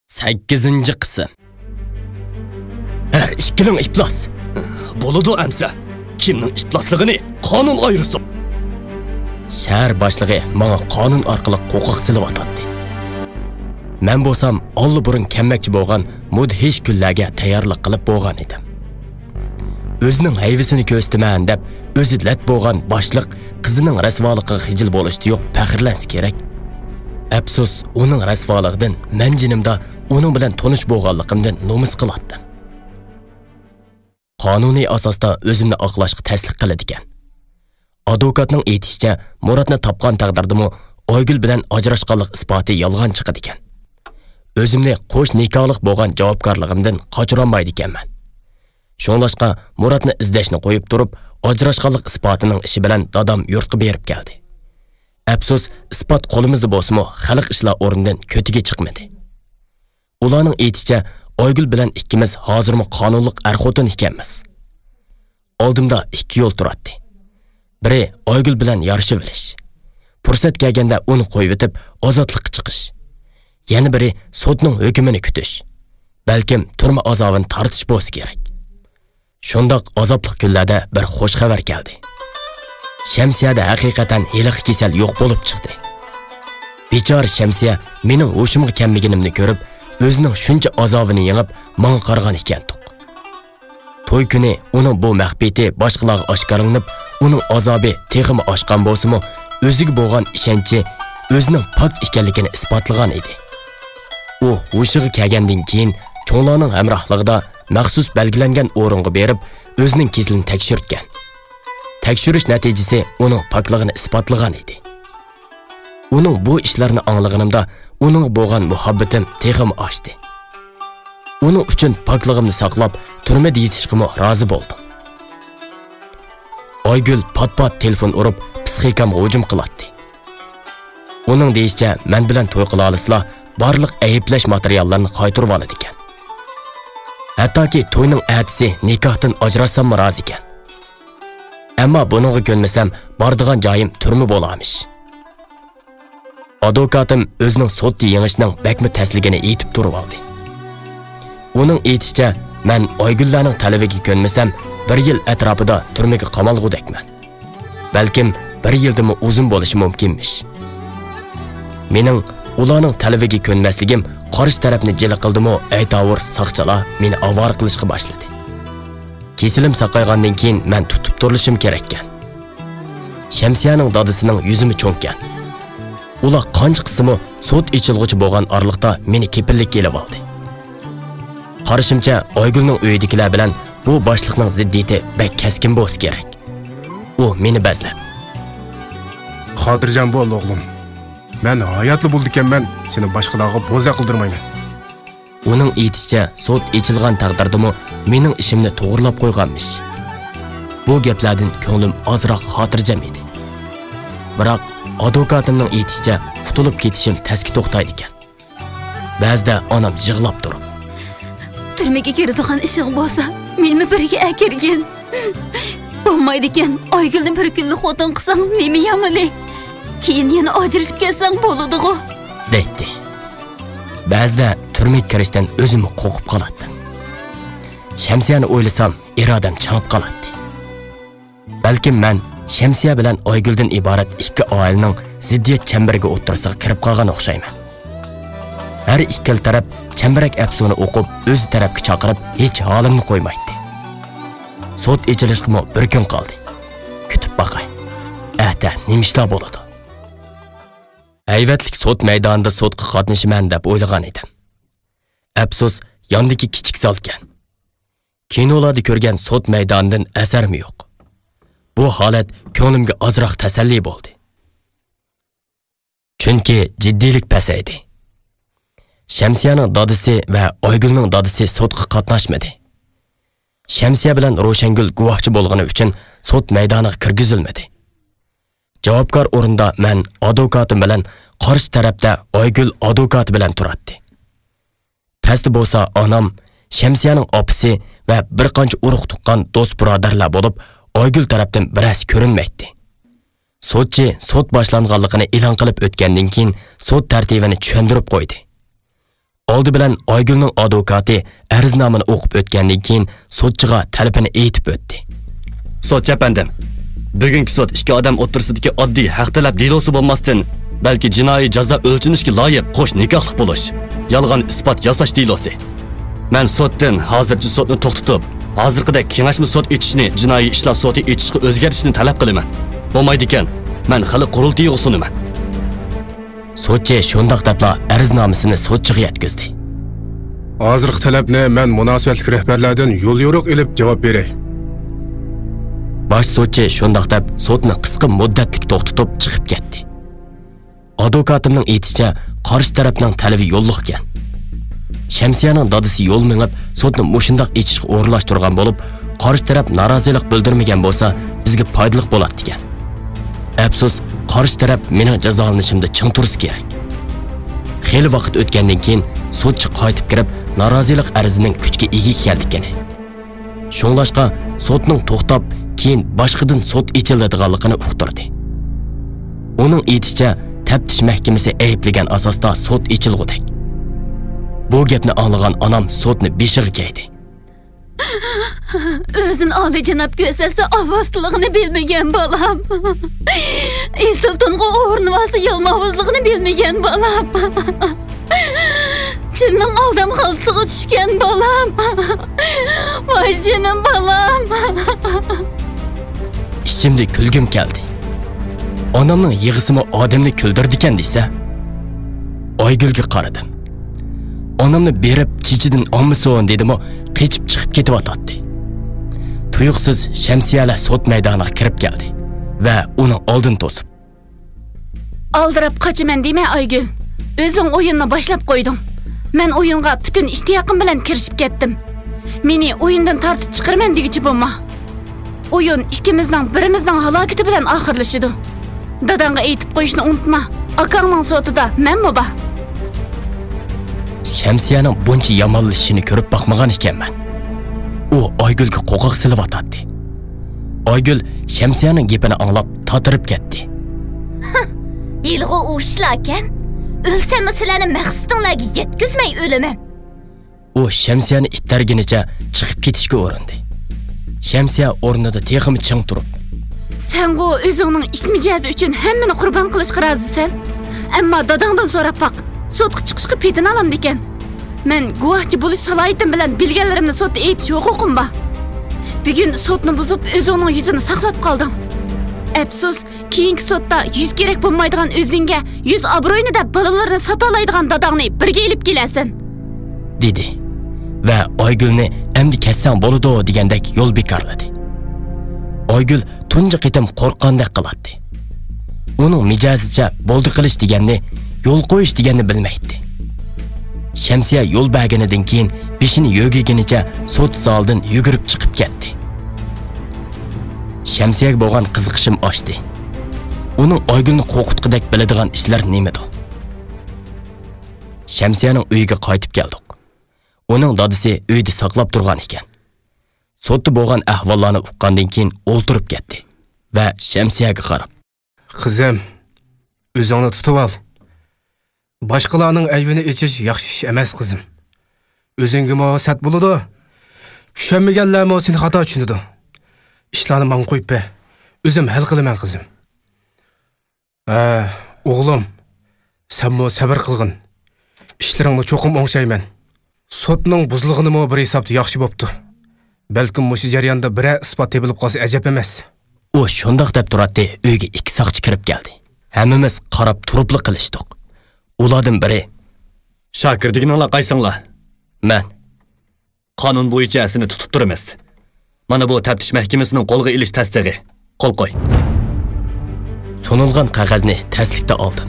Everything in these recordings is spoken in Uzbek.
8. qism. Her ikkining iflos. Bo'ladi amsa. Kimning iflosligini qonun ayırсын. Shahar boshlig'i menga qonun orqali huquq silib atadi. Men bo'lsam, olli burun kelmoqchi bo'lgan mudhish kunlarga tayyorlik qilib bo'lgan edim. O'zining hayvisini ko'rsataman deb, o'zi lat bo'lgan boshliq qizining rasvoligiga xijil bo'lishdi yo'q, faxrlanish kerak. Afsus, uning rasvoligidan men jinimda uning bilan tonish bo'lganligimdan nomus qilatdim. Qonuniy asosda o'zimni oqlashga tasdiq qiladi ekan. Advokatning aytishicha, Muratni topgan taqdirdimi Oygul bilan ajrashganlik isboti yolg'on chiqadi ekan. O'zimni qo'sh nikohlik bo'lgan javobgarligimdan qochirolmaydi ekanman. Shunlashqa Muratni izlashni qo'yib turib, ajrashganlik isbotining ishi bilan dadam yurtga berib keldi. Afsus, isbot qo'limizda bo'lsa-mu, xalq ishlar o'rnidan ko'tiga chiqmadi. Ularning aytishicha, Oygul bilan ikkimiz hozirmi qonunliq er-xotin ekanmiz. Oldimda ikki yo'l turadi. Biri Oygul bilan yarashib olish. Fursat kelganda uni qo'yib o'tib, ozodlikka chiqish. Yana biri sudning hukmini kutish. Balkim turma azobini tortish bo'lsa kerak. Shundoq azobli kunlarda bir xo'sh xabar keldi. Shamsiyada haqiqatan hiliq kasal yo'q bo'lib chiqdi. Bechora Shamsiya mening o'shimga kelmaganimni ko'rib, o'zining shuncha azobini yengib, menga qaragan ekan. To'y kuni uning bu mahbiti boshqalarga oshkorlanib, uning azobi texmi oshgan bo'lsa-mu, o'ziga bo'lgan ishonchi o'zining pok ekanligini isbotlagan edi. U o'shiga kelgandan keyin cho'nglarning hamrohligida maxsus belgilangan o'ringa berib, o'zining kesilini tekshirtgan. Tekshirish natijasi uning pokligini isbotlagan edi. Uning bu ishlarni anglaganimda uning bo'lgan muhabbatim texim oshdi. Uning uchun pokligimni saqlab, turmada yetishga rozi bo'ldim. Oygul pat-pat telefon urib, psixikamga hujum qiladi. Uning deyishicha, men bilan to'y qila olasizlar, barliq ayıplash materiallarini qaytarib oladi ekan. Hattoki to'yning ertasi nikohdan ajrashsam rozi ekan. Ammo buningga ko'nmasam, bordigan joyim turma bo'lamish. Advokatim o'zining sudda yengishning bakmi tasligini aytib turib oldi. Uning aytishicha, men Oygullarning talabiga ko'nmasam, 1 yil atrofida turmaga qamalg'udakman. Balkim 1 yildan uzun bo'lishi mumkinmish. Mening ularning talabiga ko'nmasligim qarshi tarafni jila qildimi, aytavur saqchilar meni avor qilishga boshladi. Kesilim saqaygandan keyin men tutib turilishim kerak ekan. Shamsiyaning dadasining yuzimi cho'nkan. Ular qancha qismi sud ichilg'uchi bo'lgan orliqda meni kepillik kelib oldi. Qarashimcha, Oygulning uyidagilar bilan bu boshliqning ziddiyati bek keskin bo'lsa kerak. U meni bazlab. Xotirjam bo'l o'g'lim. Men hayotli bo'ldikanman, seni boshqalarga bo'za qildirmayman. Uning aytishicha, sud ichilgan taqdirdimi mening ishimni to'g'rilab qo'yganmish. Bu gaplardan ko'nglim ozroq xotirjam edi. Biroq advokatimning aytishicha, qutulib ketishim tasga to'xtaydi ekan. Ba'zida onam yig'lab turib, turmaga kiradigan ishing bo'lsa, menimi birga akirgin. Bo'lmaydi ekan, Oygulni bir kunlik xotin qilsang, nima yamali? Keyin yana ajrashib kelsang bo'ladi-ku, deydi. Ba'zida turmaga kirishdan o'zimni qo'rqib qolardim. Shamsiyani o'ylasam, irodam changib qoladi. Balkim men Shamsiya bilan Oyguldan iborat ikki oilaning ziddiyat chambariga o'tirsa kirib qolgan o'xshayman. Har ikkala taraf chambarak afsoni o'qib, o'z tarafga chaqirib, hech holimni qo'ymaydi. Sud echilishga bir kun qoldi. Kutib boqay. Ata nima ishlar bo'ladi? Hayvatlik sud maydonida sudga qatnashaman deb o'ylagan edim. Afsus, yondagi kichik zalkan. Kinolarda ko'rgan sud maydonidan asarmi yo'q. Bu holat ko'nglimga ozroq tasalli bo'ldi. Chunki jiddiylik pasaydi. Shamsiyaning dadasi va Oygulning dadasi sudga qatnashmadi. Shamsiya bilan Ro'shangul guvohchi bo'lgani uchun sud maydoniga kirgizilmadi. Javobgar o'rinda men advokatim bilan qarshi tarafda Oygul advokati bilan turadi. Pastda bo'lsa onam, Shamsiyaning opasi va bir qancha urug' tuqqan do'st birodarlar bo'lib, Oygul tarafdan biroz ko'rinmaydi. Sudchi sud boshlanganligini e'lon qilib o'tgandan keyin sud tartibini tushuntirib qo'ydi. Oldi bilan Oygulning advokati arznamani o'qib o'tgandan keyin sudchiga talabini aytib o'tdi. Sotchi apandim. Bugungi sud ikki odam o'rtasidagi oddiy haq talab delosi bo'lmasdan, balki jinoiy jazo o'lchinishga loyiq qo'sh nikohlik bo'lish, yolg'on isbot yasash delosi. Men suddan hozircha sudni to'xtatib, hozirgidek kengashma sud etishni, jinoiy ishlar sudi etishga o'zgarishni talab qilaman. Bo'lmaydi ekan, men hali qurultiy usunaman. Sudchi shundoq debla arznamasini sudchiga yetkazdi. Hozirgi talabni men munosabatli rahbarlardan yo'l yo'riq ilib javob beray. Bosh sudchi shundoq deb sudni qisqa muddatlik to'xtatib chiqib ketdi. Advokatimning aytishicha, qarshi tarafning talabi yo'lliq ekan. Shamsiyaning dadisi yo'l mengib, sudni mushundoq echishga o'rlashtirgan bo'lib, qarshi taraf norozilik bildirmagan bo'lsa, bizga foydali bo'ladi degan. Afsus, qarshi taraf mening jazolanishimda ching turishi kerak. Xeyli vaqt o'tgandan keyin sudchi qaytib kirib, norozilik arzining kuchga ega ekanligini. Shunlashqa sudning to'xtab, keyin boshqadan sud echiladiganligini uqtirdi. Uning aytishicha, taftish mahkamasi ayblagan asosda sud echilgudek. Bu gapni anglagan onam sudni beshiga kaydi. O'zin oliy janob ko'rsatsa ovozligini bilmagan bolam. Esiltonga o'rnivasi yalmovuzligini bilmagan bolam. Jinning oldam xalsiga tushgan bolam. Voy jinim bolam. Ichimda kulgim keldi. Onamning yig'isimi odamni kuldirdi ekan desa, Oygulga qaradim. Onamni berib chichidan olmasin dedim-o, qechib chiqib ketyotdi. Tuyuqsiz Shamsiyalar sud maydoniga kirib keldi va uni oldin to'sib. Aldirab qochaman dema Oygul. O'zing o'yinni boshlab qo'yding. Men o'yinga butun ishtiyoqim bilan kirishib ketdim. Meni o'yindan tortib chiqarman degichi bo'lma. O'yin ikkimizning birimizning halokati bilan oxirlashidi. Dadangga aytib qo'yishni unutma. Akangning sotida menmi bor? Shamsiyaning buncha yomonlashishini ko'rib boqmagan ekanman. U Oygulga qo'qoq silyotdi. Oygul Shamsiyaning gapini anglab tatirib ketdi. Ilg'o o'shlakan, o'lsam sizlarni maqsadinglarga yetkazmay o'laman. U Shamsiyani ittarginicha chiqib ketishga urindi. Shamsiya o'rnida teximi ching turib, Sen o o'zingning ishmijozi uchun hammani qurbon qilishga rozisan. Ammo dadangdan so'rab boq. Sudga chiqishga petini olam ekan. Men guvohchi bo'lish salohiyatim bilan bilganlarimni sudda aytish huquqim bor. Bugun sudni buzib o'zingning yuzini saqlab qolding. Afsus, keyingi sudda yuz kerak bo'lmaydigan o'zingga yuz obro'yni deb bolalarni sotalaydigan dadangni birga elib kelasan, dedi va Oygulni endi kessang bo'ladi degandek yo'l bekorladi. Oygul tunji qitim qo'rqqandek qiladi. Uning mijozicha bo'ldi qilish deganni, yo'l qo'yish deganni bilmaydi. Shamsiya yo'l berganidan keyin beshini yo'giginicha sud zaldan yugurib chiqib ketdi. Shamsiyaga bo'lgan qiziqishim oshdi. Uning Oygulni qo'rqitqidek biladigan ishlar nimadi? Shamsiyaning uyiga qaytib keldik. Uning dadisi uyda saqlab turgan ekan. Sudda bo'lgan ahvollarni uqqandan keyin o'ltirib ketdi va Shamsiyaga qarab, Qizim, o'zingni tutib ol. Boshqalarning aybini echish yaxshi ish emas, qizim. O'zingga ma'sat bo'ladi. Tushunmaganlarmi seni xato tushunadi. Ishlarni men qo'yib be. O'zim hal qilaman, qizim. O'g'lim, sen mo sabr qilgin. Ishlaringni cho'qim o'ngshayman. Sudning buzlig'ini mo bir hisobda yaxshi bo'pti. Balkim mush jarayonda bir isbot topilib qolsa ajab emas. U shundoq deb turadi, uyga ikki soqchi kirib keldi. Hammamiz qarab turibli qilishdik. Ulardan biri, Shakirdiginglar qaysinglar? Men Qonun bo'yicha seni tutib turamiz. Mana bu taftish mahkamasining qo'lga ilish tasdig'i. Qo'l qo'y. sunilgan qog'ozni taslikda oldim.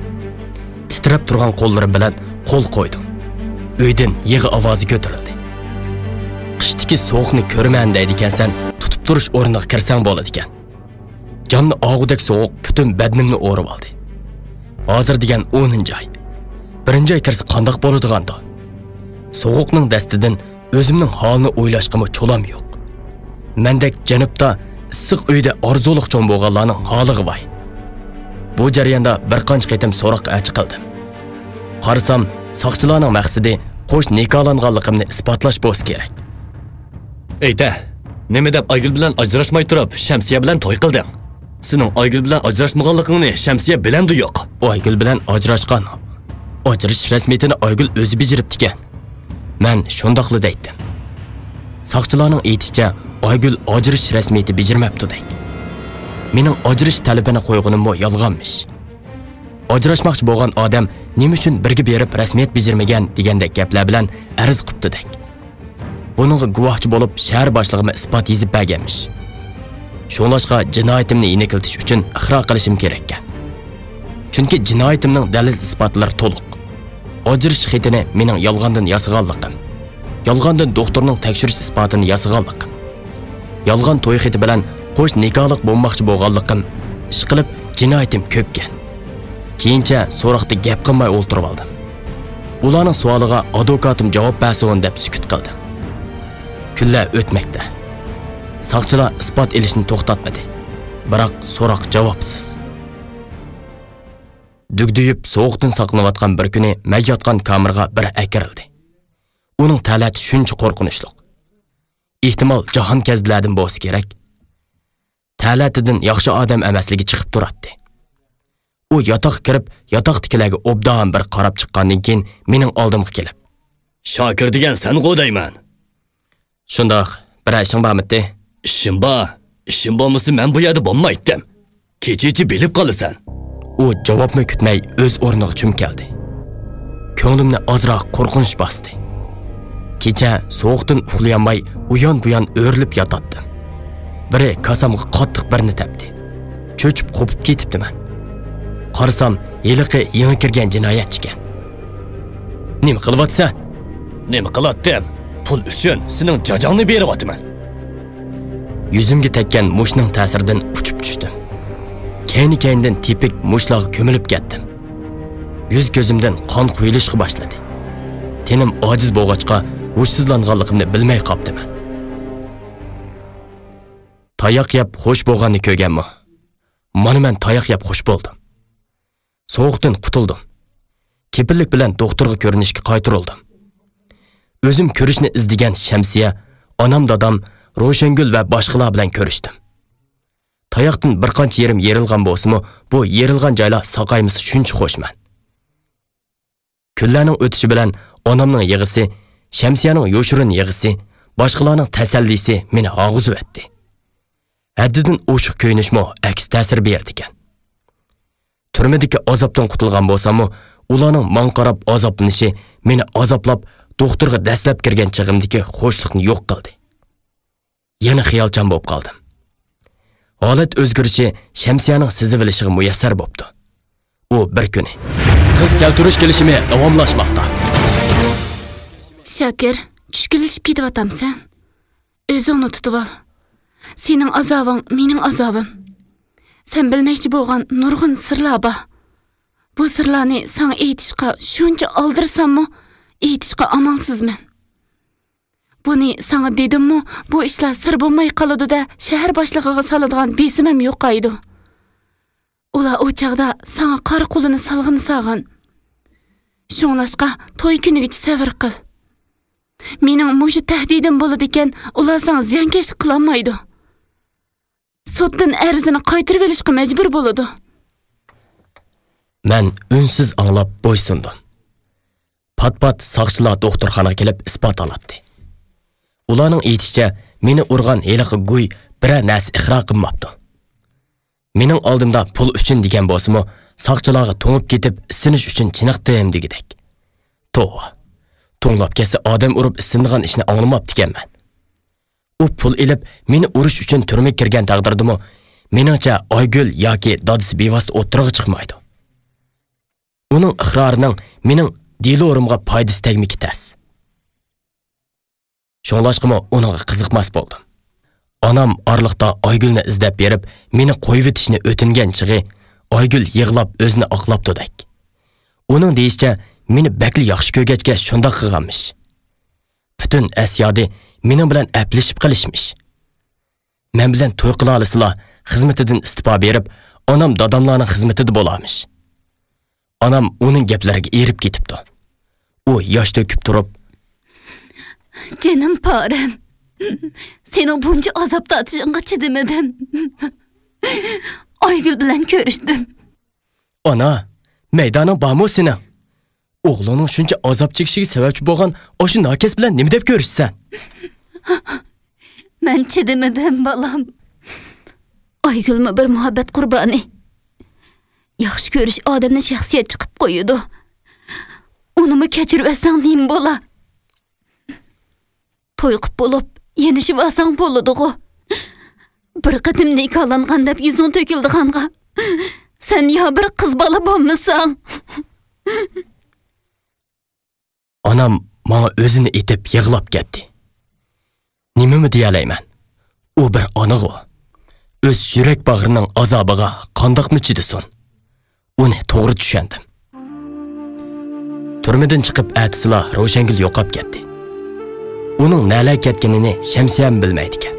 Titrab turgan qo'llarim bilan qo'l qo'ydim. Uydan yig'i ovozi ko'tarildi. Qishdagi sovuqni ko'rman deydi ekansan, tutib turish o'rniga kirsang bo'ladi ekan. Jonni og'udek sovuq butun badnimni o'rib oldi. Hozir degan 10-joy. Birinchi oy kirsa qandoq bo'ladigan-da? Sovuqning dastidan o'zimning holini o'ylashqimi cho'lam yo'q. Mendek janubda issiq uyda orzuliqchon bo'lganlarning holiga voy. Bu jarayonda bir qancha qitim so'roq achi qildim. Qarasam, soqchilarning maqsadi qo'sh nikohlanganligimni isbotlash bo'lsa kerak. Ayta, nima deb Aygul bilan ajrashmay turib, Shamsiya bilan to'y qilding? Sening Aygul bilan ajrashmaganligingni Shamsiya bilamdi yo'q? Aygul bilan ajrashgan. Ajrish rasmiyatini Aygul o'zi bijiribdi ekan. Men shundoqli deydim. Saqchilarning aytishicha, Aygul ajrish rasmiyati bijirmabdi-dek. Mening ajrish talabini qo'yganim bu yolg'onmish. Ajrashmoqchi bo'lgan odam nima uchun birga berib rasmiyat bijirmagan degandek gaplar bilan arz qilibdi-dek. Buningga guvohchi bo'lib shahar boshlig'iga isbot yozib berganmish. Shunlashqa jinoyatimni aniqlatish uchun ixro qilishim kerak ekan. Chunki jinoyatimning dalil isbotlari to'liq. Ajrish xetini mening yolg'ondan yasaganligim, yolg'ondan doktorning tekshirish isbotini yasaganligim, yolg'on to'y xeti bilan qo'sh nikohlik bo'lmoqchi bo'lganligim ish qilib jinoyatim ko'pgan. Keyincha so'roqda gap qilmay o'ltirib oldim. Ularning savoliga advokatim javob bersin deb sukut qildim. Kunlar o'tmoqda. Saqchilar isbot elishni to'xtatmadi. Biroq so'roq javobsiz. Dugduyib sovuqdan saqlanayotgan bir kuni men yotgan kamerga bir akirildi. Uning talati shuncha qo'rqinchli. Ehtimol jahon kezdilardan bo'lsa kerak. Talatidan yaxshi odam emasligi chiqib turadi. U yotoq kirib, yotoqdagilarga obdan bir qarab chiqqandan keyin mening oldimga kelib, Shokir degan sen-ku deyman. Shundoq, bir ishing bormi? Ishim bor. Ishim bo'lmasa men bu yerda bo'lmaydim. Kecha-kecha bilib qolasan. U javobni kutmay o'z o'rniga cho'mkaldi. Ko'nglimni ozroq qo'rqinch bosdi. Kecha sovuqdan uxlayolmay uyon-buyon o'rilib yotdim. Biri kasamga qattiq birni tepdi. Cho'chib qopib ketibdiman. Qarasam, yiliqi yangi kirgan jinoyatchi ekan. Nima qilyapsan? Nima qilyaptim? Pul uchun sening jajongni beryapman. Yuzimga tekkan mushning ta'siridan uchib tushdim. Keyni-keyndan tepik mushlarga ko'milib ketdim. Yuz ko'zimdan qon quyilishga boshladi. Tenim ojiz bo'lg'achqa hushsizlanganligimni bilmay qoldim. Tayoq yeb xush bo'lganini ko'rganmi? Mana men tayoq yeb xush bo'ldim. Sovuqdan qutuldim. Kepillik bilan doktorga ko'rinishga qaytarildim. O'zim ko'rishni izlagan Shamsiya, onam, dadam, Ro'shangul va boshqalar bilan ko'rishdim. Tayoqdan bir qancha yerim yerilgan bo'lsa-mu, bu yerilgan joylar saqaymisi shuncha xo'shman. Kunlarning o'tishi bilan onamning yig'isi, Shamsiyaning yo'shirin yig'isi, boshqalarning tasallisi meni og'izib etdi. Haddidan o'shiq ko'yinishmi aks ta'sir berdi ekan. Turmadagi azobdan qutulgan bo'lsam-mu, ularning men qarab azoblanishi meni azoblab doktorga dastlab kirgan chig'imdagi xo'shlikni yo'q qildi. Yana xiyolchan bo'lib qoldim. Holat o'zgarishi Shamsiyaning sizib olishiga muyassar bo'pti. U bir kuni qiz keltirish kelishimi davomlashmoqda. Shakir, tushkunlashib ketyapsan. O'zingni tutib ol. Sening azobing mening azobim. Sen bilmoqchi bo'lgan nurg'un sirlar bor. Bu sirlarni sana aytishga shuncha oldirsammi, aytishga amalsizman. Buni sana dedim-mi, bu ishlar sir bo'lmay qoladi-da, shahar boshlig'iga soladigan besimim yo'qaydi. Ular o chaqda sana qor qo'lini salg'ini sog'an. Shunlashqa to'y kunigacha sabr qil. Mening mushu tahdidim bo'ladi ekan, ular sana ziyonkashlik qila olmaydi. Suddan arzini qaytarib olishga majbur bo'ladi. Men unsiz anglab bo'ysundim. Pat-pat saqchilar doktorxonaga kelib isbot oladi. Ularning aytishicha, meni urgan heliqi guy biror narsa ixro qilmabdi. Mening oldimda pul uchun degan bo'lsa-mu, saqchilarga to'ngib ketib, isinish uchun chiniqdim degidek. To'g'ri. To'nglab kelsa odam urib isingan ishni anglamabdi ekanman. U pul elib meni urish uchun turmaga kirgan taqdirdimi, meningcha Aygul yoki dadisi bevosita o'tirg'i chiqmaydi. Uning iqrorining mening delorimga foydasi tegmiki tas. Shunlashqimi uningga qiziqmas bo'ldim. Onam orliqda Aygulni izlab berib, meni qo'yib etishni o'tingan chig'i, Aygul yig'lab o'zini oqlabdi-dak. Uning deyishicha, meni bakli yaxshi ko'rgachga shundoq qilganmish. Butun Asiyodi mening bilan aplashib qilishmish. Men bilan to'y qila olasizlar, xizmatidan istifa berib, onam dadamlarning xizmatida bo'larmish. Onam uning gaplariga erib ketibdi. U yosh to'kib turib, Canım parem. Senin bunca azap tatışınga çidemedim. Aygül bilen görüştüm. Ana, meydanın bağmı senin. Oğlunun şunca azap çekişiga sebepçi bolgan oşu nakes bilen nima dep görüşsen? Ben çidemedim balam. Aygül'me bir muhabbet kurbanı. Yaxşı görüş adamın şahsiyet çıkıp koyudu. Onu mu keçirvesen diyeyim bola. Toyqıp bolup, yenişip asan boluduğu. Bir qıtım nikahlanğan dep yüzün töküldüğanğa. Sen ya bir kız bala bolmasan. Anam bana özünü etip yığılap ketdi. Nima mi deyaleyman? O bir anığı o. Öz yürek bağrının azabıga qandaq mı chidisin? Onu to'g'ri tushundim. Turmadan chiqib atisila Roshangul yo'qab ketdi. Uning nala ketganini Shamsiyam bilmaydi ekan.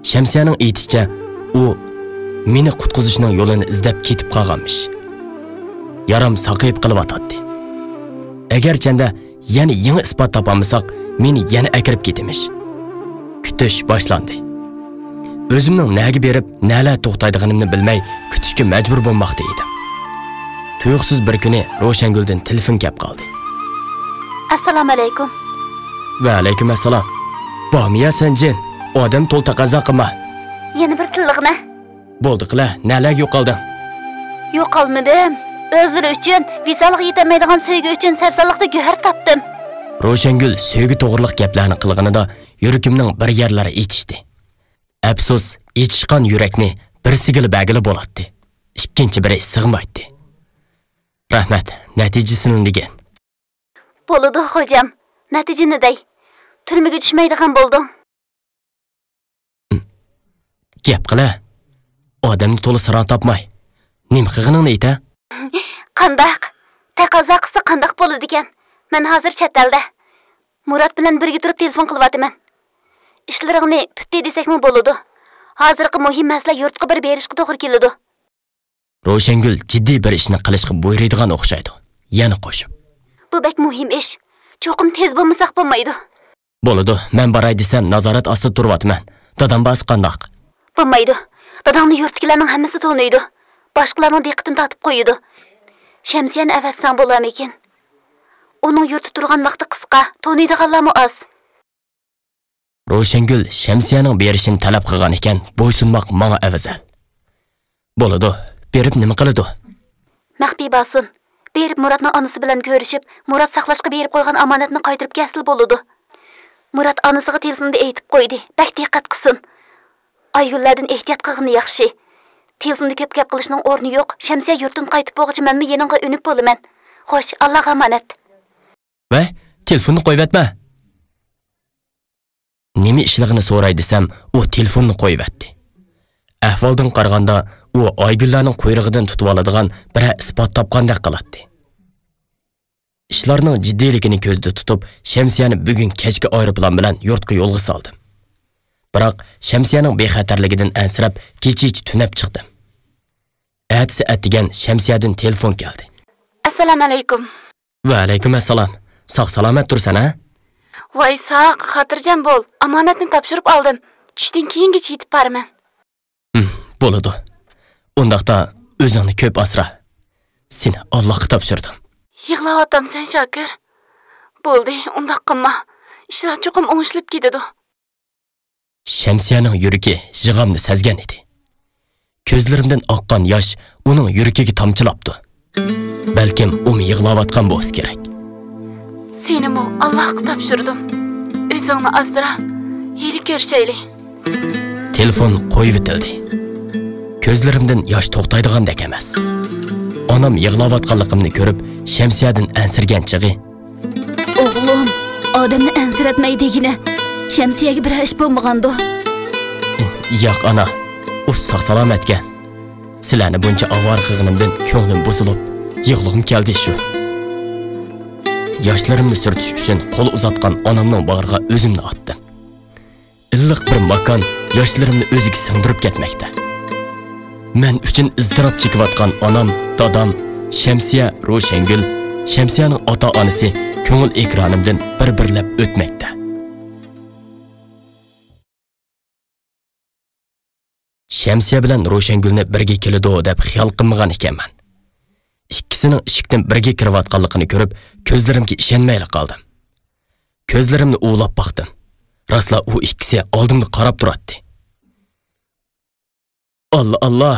Shamsiyaning aytishicha, u meni qutqizishning yo'lini izlab ketib qolganmish. Yaram saqayib qilyotdi. Agar chanda yana yangi isbot topamsak, meni yana akirib ketimish. Kutish boshlandi. Özümning naga berib, nala to'xtaydiganimni bilmay kutishga majbur bo'lmoqda edim. Tuyuqsiz bir kuni Roshanguldan telefon kelib qoldi. Assalomu alaykum. Va alaykum assalom. Bomiya sanjin, odam to'l taqozo qilma. Yana bir tilliqni. Bo'ldi qila, nalaga yo'qolding? Yo'qolmadim. O'zlari uchun, visalga yetamaydigan sevgi uchun sarsalliqda go'har topdim. Roshangul sevgi to'g'riliq gaplarni qilganida yuragimning bir yerlari ichishdi. Afsus, ichishgan yurakni bir sigil bagili bo'ladi. Ikkinchi biri sig'maydi. Rahmat, natijasini degan. Bo'ldi hojam. Natijani dey. Turmaga tushmaydigan bo'lding. Gap qila. Odamni to'la siron topmay. Nima qilganingni ayta? Qandaq? Taqozo qilsa qandaq bo'ladi ekan. Men hozir chet elda. Murat bilan birga turib telefon qilyapman. İşlerini pütte desakmi bo'ladi. Hozirgi muhim masala yurtga bir berishga to'g'ri keladi. Roshangul jiddiy bir ishni qilishga buyuradigan o'xshaydi. Yana qo'shib. Bu bek muhim ish. Cho'qim tez bo'lmasak bo'lmaydi. Bo'ladi, men boray desam nazorat ostida turyapman. Dadam bas qandaq? Bo'lmaydi. Dadamni yurtkilarning hammasi to'naydi. Boshqalarning diqqatini tortib qo'yadi. Shamsiyani avatsang bo'larmikin? Uning yurti turgan vaqti qisqa, to'naydiganlarmi oz. Roshangul Shamsiyaning berishini talab qilgan ekan, bo'ysunmoq menga avazal. Bo'ladi, berib nima qiladi? Maxfiy bo'lsin. Berib Muratning onasi bilan ko'rishib, Murat saqlashga berib qo'ygan omonatni qaytarib kelsa bo'ladi. Murat onasiga telefonda aytib qo'ydi. Bak diqqat qilsin. Aygullardan ehtiyot qilgani yaxshi. Telefonda ko'p gap qilishning o'rni yo'q. Shamsiya yurtdan qaytib bo'lguncha menmi yaningga o'nib bo'laman. Xo'sh, Allohga omonat. Va, telefonni qo'yvatma. Nima ishligini so'ray desam, u telefonni qo'yvatdi. Ahvoldan qaraganda, u Aygullarning quyrug'idan tutib oladigan bir isbot topgandek qiladi. Ishlarning jiddiyligini ko'zda tutib, Shamsiyani bugun kechki aeroplan bilan yurtga yo'lga soldim. Biroq Shamsiyaning bexatarligidan ansirab, kecha-kecha tunab chiqdim. Atsi atdigan Shamsiyadan telefon keldi. Assalomu alaykum. Va alaykum assalom. Sog' salomat tursan, ha? Voy saq, xotirjam bo'l. Omonatni topshirib oldim. Tushdan keyingacha yetib boraman. Bo'ladi. Undaqda o'zingni ko'p asra. Seni Allohga topshirdim. Yig'layapsan Shokir. Bo'ldi, undaq qilma. Ishlar cho'qim o'ngishilib ketadi. Shamsiyaning yuragi yig'amni sezgan edi. Ko'zlarimdan oqqan yosh uning yuragiga tomchilabdi. Balkim u yig'layotgan bo'lsa kerak. Seni mu Allohga topshirdim. O'zingni asra. Hili ko'rishayli. Telefon qo'yib etildi. Ko'zlarimdan yosh to'xtaydigandek emas. Onam yig'layotganligimni ko'rib, Shamsiyadan ansirgan chig'i. O'g'lim, odamni ansiratmaydigina. Shamsiyaga bir ish bo'lmagandi. Yo'q ana, u sog' salomatga. Sizlarni buncha avvar qilganimdan ko'nglim buzilib, yig'lig'im keldi shu. Yoshlarimni surtish uchun qo'l uzatgan onamning bag'riga o'zimni otdim. Illiq bir makon yoshlarimni o'ziga singdirib ketmoqda. Men uchun iztirob chekayotgan onam, dadam, Shamsiya, Roshangul, Shamsiyaning ota-onasi ko'ngil ekranimdan bir-birlab o'tmoqda. Shamsiya bilan Ro'shangulni birga keladi deb xiyol qilmagan ekanman. Ikkisining eshikdan birga kirayotganligini ko'rib, ko'zlarimga ishonmay qoldim. Ko'zlarimni o'ylab baqdim. Rasla u ikkisi oldimda qarab turadi. Allah,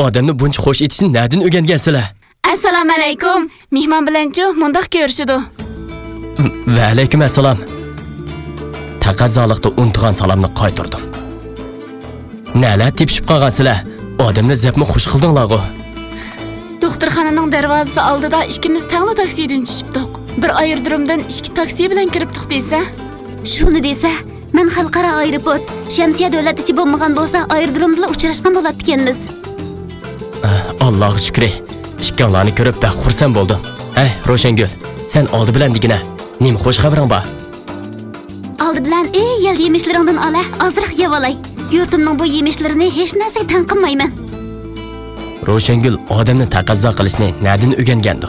odamni buncha xo'sh etishni na'dan o'rgangansizlar? Assalomu alaykum. Mehmon bilan-chi mundaq ko'rishdi. Va alaykum assalom. Taqazzoliqda unutgan salomni qaytardim. Nala tepishib qolgansizlar? Odamni zapmi xush qildinglar-ku. Doktorxonaning darvozasi oldida ikkimiz tangli taksidan tushibdik. Bir aerodromdan ikki taksi bilan kiribdik desa. Shuni desa, men xalqaro aeroport, Shamsiya davlat ichi bo'lmagan bo'lsa, aerodromda uchrashgan bo'ladi ekanmiz. Allohga shukr. Ikkalani ko'rib bax xursand bo'ldim. Hey, Ro'shangul, sen oldi bilan digina. Nima xo'sh xabaring bor? Oldi bilan yil yemishlaringdan ola, ozroq yeb olay. Yurtimning bu yemishlarini hech narsaga tanqinmayman. Ro'shangul odamni taqazzo qilishni na'dan o'rgangandi.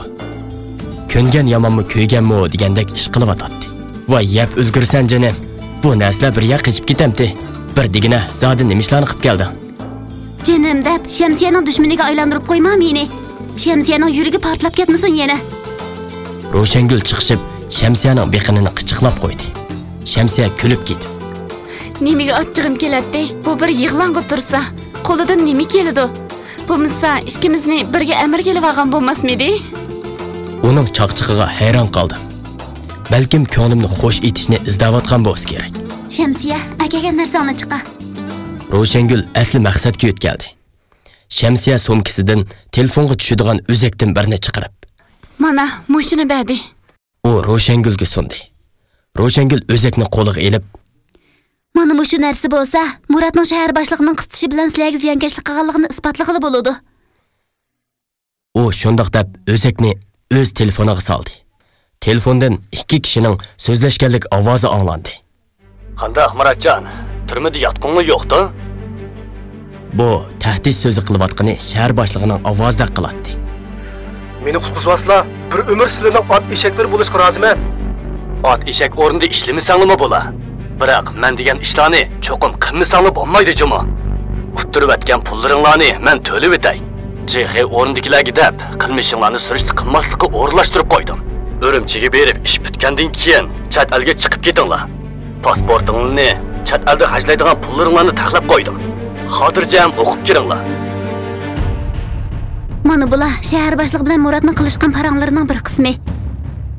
Ko'ngan yomonmi, ko'yganmi degandek ish qilyotdi. Voy, yeb ulgursan jonim. Bu narsa bir yoq qechib ketamdi. Bir digina zodi nima ishlarni qilib keldi. Jinim deb Shamsiyaning dushmaniga aylantirib qo'yma meni. Shamsiyaning yuragi portlab ketmasin yana. Ro'shangul chiqishib, Shamsiyaning beqinini qichiqlab qo'ydi. Shamsiya kulib ketdi. Nimaga achchig'im keladi? Bu bir yig'lang'ib tursa, qo'lidan nima keladi? Bo'lmasa, ikkimizni birga amir kelib olgan bo'lmasmidi? Uning chaqchig'iga hayron qoldim. Balkim ko'nglimni xo'sh etishni izlayotgan bo'lsa kerak. Shamsiya, akaga narsani chiqa. Ro'shangul asli maqsadga yetdi. Shamsiya so'mkisidan telefonga tushadigan o'zakdan birini chiqarib, "Mana, mushuni berdi." U Ro'shangulga sundi. Ro'shangul o'zakni qo'liga elib, "Mana bu shu narsa bo'lsa, Muratning shahar boshlig'ining qistishi bilan sizlarga ziyonkashlik qilganligini isbotlag'ili bo'ladi." U shundoq deb o'zakni o'z telefoniga soldi. Telefondan ikki kishining so'zlashganlik ovozi anglandi. Qanday Muratjon, turmada yotqinmi yo'qdi? Bu tahdid so'zi qilayotgani shahar boshlig'ining ovozida qiladi. Meni qutqizvaslar, bir umr sizlarning ot eshaklar bo'lishga roziman. Ot eshak o'rnida ishlamasanmi bo'la? Biroq men degan ishlarni cho'qim qilmasangmi bo'lmaydi juma. Uttirib atgan pullaringlarni men to'lab etay. JX o'rindikilarga deb qilmishinglarni surishti qilmaslikka o'rlashtirib qo'ydim. O'rimchiga berib ish bitgandan keyin chat elga chiqib ketinglar. Pasportingni, chat elda hajlaydigan pullaringlarni taxlab qo'ydim. Xotirjam o'qib kiringlar. Mana bular shahar boshlig'i bilan Muratning qilishgan paranglarining bir qismi.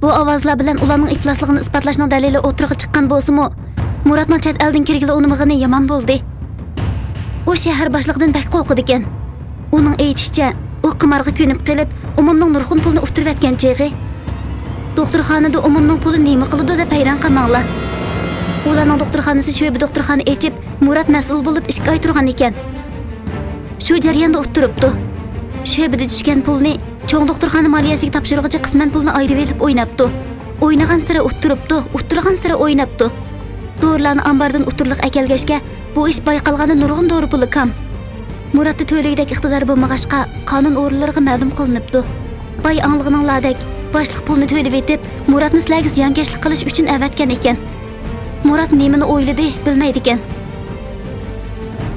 Bu ovozlar bilan ularning iflosligini isbotlashning dalili o'tirg'i chiqqan bo'lsa-mu, Muratning chat eldan kirgili unimig'ini yomon bo'ldi. U shahar boshlig'idan bak qo'rqidi ekan. Uning aytishicha, u qimorga ko'nib qilib, umumning nurg'un pulini o'tirib yotgan cheg'i. Doktorxonada umumning puli nima qiladi deb hayron qolmanglar. Ularning doktorxonasi shu bir doktorxona echib, Murat mas'ul bo'lib ishga o'tirgan ekan. Shu jarayonda o'tiribdi. Shu yerda tushgan pulni cho'ng doktorxona moliyasiga topshiruvchi qisman pulni ayirib olib o'ynabdi. O'ynagan sira o'tiribdi, o'tirgan sira o'ynabdi. Dorilarni ambardan o'tirliq akelgashga bu ish bayqalganda nurg'un dori puli kam. Muratda to'ligidek iqtidor bo'lmag'achqa qonun o'rinlariga ma'lum qilinibdi. Boy anglığının ladek boshliq pulni to'lib etib, Muratni sizlarga ziyonkashlik qilish uchun avatgan ekan. Murat nimani o'yladi, bilmaydi ekan.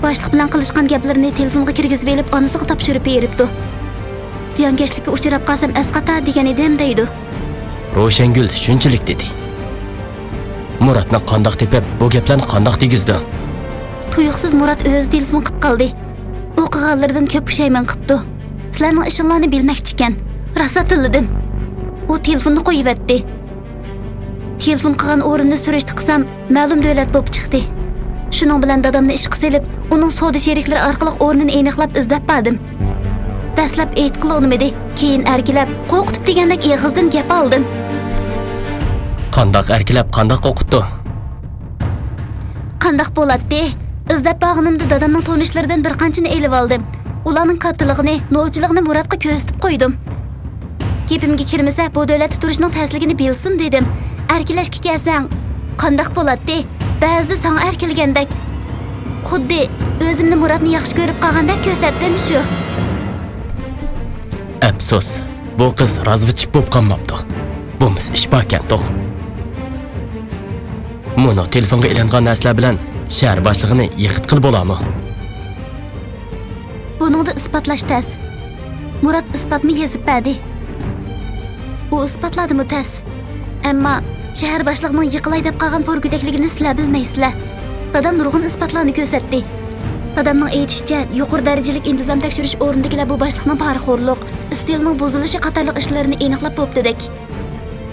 Boshliq bilan qilishgan gaplarini telefonga kirgizib olib, onasiga topshirib beribdi. Ziyonkashlikka uchrab qolsam asqata degan edim deydi. Ro'shangul shunchalik dedi. Muratni qandoq tepib, bu gaplarni qandoq tegizdi? Tuyuqsiz Murat o'zi telefon qilib qoldi. O'qiganlardan ko'p pushaymon qilibdi. Sizlarning ishinglarni bilmoqchi ekan. Rosa tildim. U telefonni qo'yib etdi. Telefon qilgan o'rinni surishti qilsam, ma'lum davlat bo'lib chiqdi. Shuning bilan dadamni ishga silib, uning savdo sheriklari orqali o'rnini aniqlab izlab bordim. Dastlab aytqili unmadi, keyin erkilab, qo'rqitib degandek eg'izdan gap oldim. Qandoq erkilab, qandoq qo'rqitdi? Qandoq bo'ladi? Izlab borganimda dadamning tonishlaridan bir qanchani elib oldim. Ularning kattaligini, novchiligini Muratga ko'rsatib qo'ydim. Gapimga kirmasa, bu davlatda turishning ta'sirligini bilsin dedim. Erkilashga kelsang, qandoq bo'ladi? Ba'zida sana erkilgandek, xuddi o'zimni Muratni yaxshi ko'rib qolgandek ko'rsatdim shu. Afsus, bu qiz razvichik bo'lib qolmabdi. Bumiz ish bakan to'q. Mono telefonga ilingan narsalar bilan shahar boshlig'ini yiqit qilib bo'ladimi? Buningda isbotlash tas. Murat isbotni yezib berdi. U isbotladimi tas. Ammo shahar boshlig'ining yiqilay deb qolgan porgudakligini sizlar bilmaysizlar. Dadam nurg'un isbotlarni ko'rsatdi. Dadamning aytishicha, yuqori darajalik intizom tekshirish o'rnidagilar bu boshliqning parixo'rlik, istilning buzilishi qatorliq ishlarini aniqlab bo'ptidak.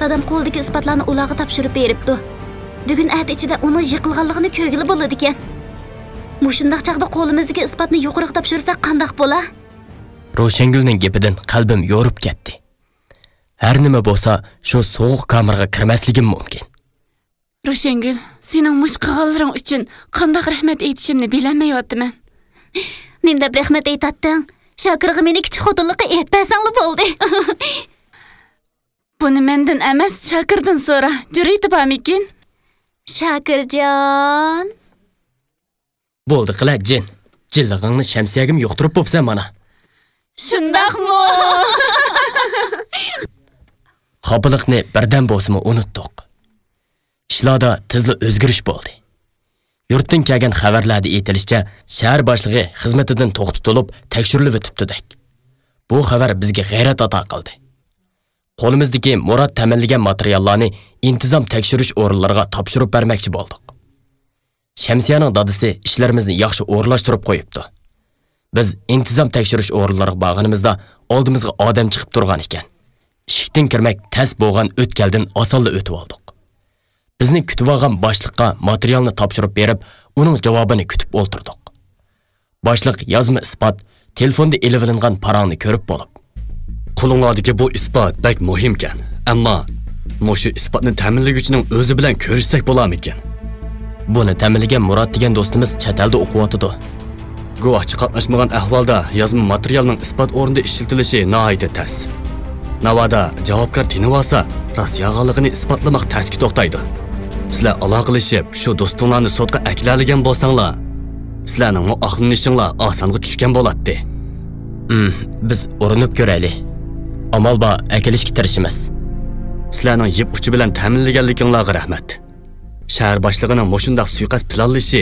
Dadam qo'ldagi isbotlarni ularga topshirib beribdi. Bugun at ichida uning yiqilganligini ko'rgili bo'ladi ekan. Mushundaq chaqda qo'limizdagi isbotni yuqoriga topshirsak qandoq bo'lar? Ro'shangulning gapidan qalbim yorib ketdi. Har nima bo'lsa, shu sovuq kameraga kirmasligim mumkin. Ro'shangul, sening mush qilganlaring uchun qandoq rahmat aytishimni bilmayapman. Nim deb rahmat aytatding? Shokirga meni kichik xotinlikqa aytmasangli bo'ldi. Buni mendan emas, Shokirdan so'ra. Juraydi bormikin? Shokirjon. Bo'ldi qila jin. Jillig'ingni shamsiyagim yo'qtirib bo'psan mana. Shundaqmi? Qobiliqni birdan bo'lsa unutdik. Ishlarda tezli o'zgarish bo'ldi. Yurtdan kelgan xabarlarda aytilishicha, shahar boshlig'i xizmatidan to'xtatilib, tekshirilib o'tibdi-dak. Bu xabar bizga g'ayrat ato qildi. Qo'limizdagi Murat ta'minlagan materiallarni intizom tekshirish o'rinlariga topshirib bermoqchi bo'ldik. Shamsiyaning dadasi ishlarimizni yaxshi o'rlashtirib qo'yibdi. Biz intizom tekshirish o'rinlariga borganimizda oldimizga odam chiqib turgan ekan. Eshikdan kirmak tas bo'lgan o'tkaldan osonla o'tib oldik. Bizni kutib olgan boshliqqa materialni topshirib berib, uning javobini kutib o'ltirdik. Boshliq yozma isbot, telefonda elivilingan parangni ko'rib bo'lib, Qo'linglardagi bu isbot bak muhim ekan. Ammo mushu isbotni ta'minlovchining o'zi bilan ko'rishsak bo'larmikan? Buni ta'minlagan Murat degan do'stimiz chet elda o'qiyotdi. Guvohchi qatnashmagan ahvolda yozma materialning isbot o'rnida ishlatilishi nihoyatda tas. Navada javobgar tinib olsa, rost yolg'onligini isbotlamoq tasga to'xtaydi. Sizlar aloqalashib, shu do'stinglarni sudga aklalagan bo'lsanglar, sizlarning muoqlanishinglar osonga tushgan bo'ladi. Biz urinib ko'raylik. Amal bor, akilishga tirishimiz. Sizlarning yeb uchi bilan ta'minlaganligingizga rahmat. Shahar boshlig'ining mushundaq suiqasd planlashi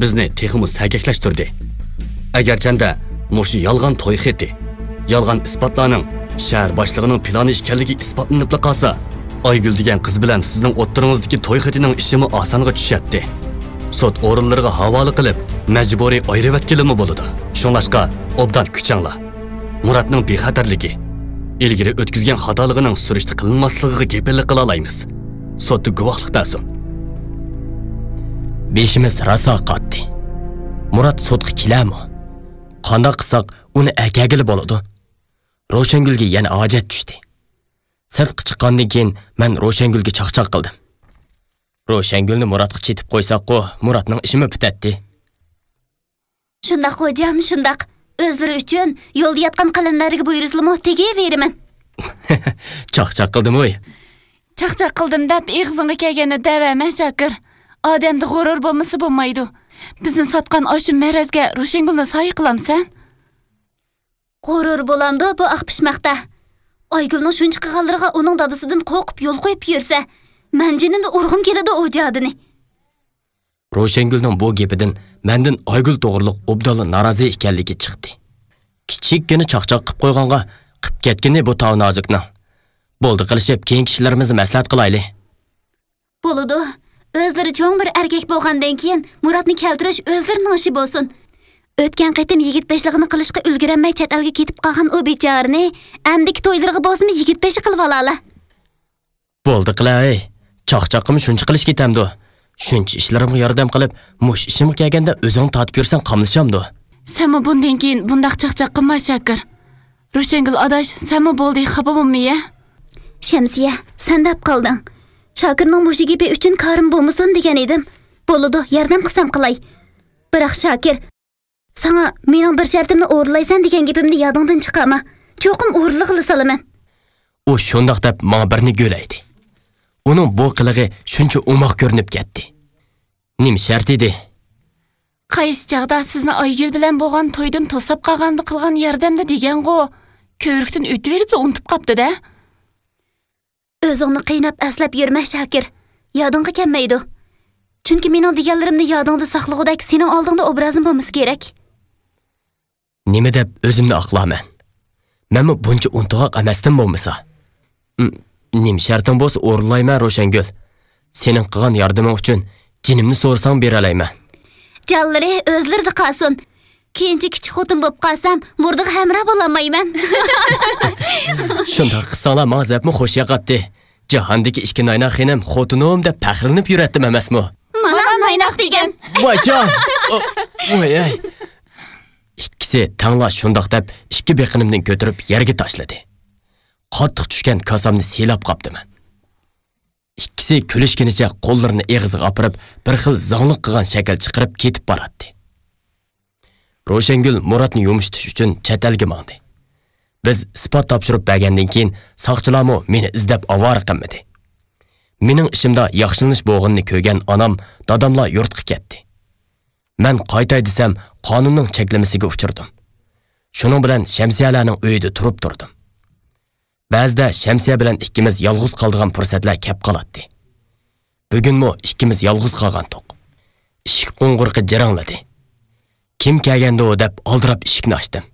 bizni texmi sagaklashtirdi. Agarchanda mushu yolg'on to'y xeti, yolg'on isbotlarning shahar boshlig'ining plani ekanligi isbotlanib qolsa, Aygul degan qiz bilan sizning o'ttiringizdagi to'y xetining ishimi osonga tushadi. Sud o'rinlariga havola qilib, majburiy ayirib etkilimi bo'ladi. Shunlashqa obdan kuchanglar. Muratning bexatarligi, ilgari o'tkazgan xatoligining surishti qilinmasligiga kepillik qila olamiz. Sudda guvohlik bersin. Beshimiz raso qotdi. Murat sudga kelami? Qanday qilsak uni akagili bo'ladi. Ro'shangulga yana hojat tushdi. Sirtqa chiqqandan keyin men Ro'shangulga chaqchaq qildim. Ro'shangulni Muratga chetib qo'ysak-ku, Muratning ishimi bitadi. Shundaq xo'jam, shundaq. O'zlari uchun yo'lda yotgan qalinlariga buyuruzlimi tegaveraman. Chaqchaq qildim-oy. Chaqchaq qildim deb ig'zingga kelganda davama Shokir. Odamda g'urur bo'lmasa bo'lmaydi. Bizni sotgan oshu marazga Ro'shangulni soy qilamsan? G'urur bo'lamdi bu aqpishmoqda. Aygulning shuncha qilganlariga uning dadasidan qo'rqib yo'l qo'yib yursa, men jinimda urg'im keladi o jadini. Ro'shangulning bu gapidan mendan Aygul to'g'riliq obdalla norozi ekanligi chiqdi. Kichikkina chaqchaq qilib qo'yganga qilib ketgani bu tav nozikni. Bo'ldi qilishib, keyin kishilarimizni maslahat qilaylik. Bo'ladi. O'zlari cho'ng bir erkak bo'lgandan keyin Muratni keltirish o'zlarining ishi bo'lsin. O'tgan qaytim yigit beshligini qilishga ulgurmay chet elga ketib qolgan o bechorani amdiki to'ylariga bo'lsimi yigit beshi qilib olala. Bo'ldi qilay. Chaqchaqim shuncha qilish ketamdi. Shuncha ishlarimga yordam qilib, mush ishimga kelganda o'zing tatib yursang qamlishamdi. Senmi bundan keyin bundaq chaqchaq qilma Shokir. Ro'shangul adash, senmi bo'ldi xafa bo'lmayya? Shamsiya, sen deb qolding. Shokirning mushi gapi uchun korim bo'lmasin degan edim. Bo'ladi, yordam qilsam qilay. Biroq Shokir, sana mening bir shartimni o'rlaysan degan gapimni yodingdan chiqarma. Cho'qim o'rliq qila solaman. U shundaq deb menga birni go'laydi. Uning bu qilig'i shuncha umoq ko'rinib ketdi. Nim shart edi? Qaysi chaqda sizni Aygul bilan bo'lgan to'ydan to'sab qolganda qilgan yordamda degan-ku, ko'rikdan o'tib olib unutib qopti-da. O'zingni qiynab aslab yurma Shokir. Yodingga kelmaydi. Chunki mening deganlarimni yodingda saqlag'udak sening oldingda obrazim bo'lmasi kerak. Nima deb o'zimni aqlaman. Menmi buncha untiqoq emasdim bo'lmasa. Nim sharting bo'lsa o'rinlayman Ro'shangul. Sening qilgan yordaming uchun jinimni so'rsang bera olayman. Canlari o'zlarida qolsin. Keyinchi kichik xotin bo'lib qolsam, murdiga hamroh bo'lamayman. Shunda qilsanglar menga zapmi xo'sh yoqatdi. Jahondagi ikki nayna xenim xotinim deb faxrlanib yuratdim emasmi? Mana naynoq degan. Voyjon. Voy. İkkisi tangla shundoq deb ikki beqinimni ko'tarib yerga tashladi. Qattiq tushgan kosamni selab qopdiman. İkkisi kulishginicha qo'llarini eg'iziga opirib, bir xil zanglik qilgan shakl chiqarib ketib boradi. Ro'shangul Muratni yumishtish uchun chet elga mangdi. Biz isbot topshirib bergandan keyin soqchilarmi meni izlab avora qilmadi. Mening ishimda yaxshilanish bo'g'inni ko'rgan onam, dadamlar yurtga ketdi. Men qaytay desam, qonunning cheklamasiga uchirdim. Shuning bilan Shamsiyalarning uyida turib turdim. Ba'zida Shamsiya bilan ikkimiz yolg'iz qoldigan fursatlar kep qoladi. Bugunmi ikkimiz yolg'iz qolgandik. Eshik qo'ng'irqi jirangladi. Kim kelgandi deb oldirab eshikni ochdim.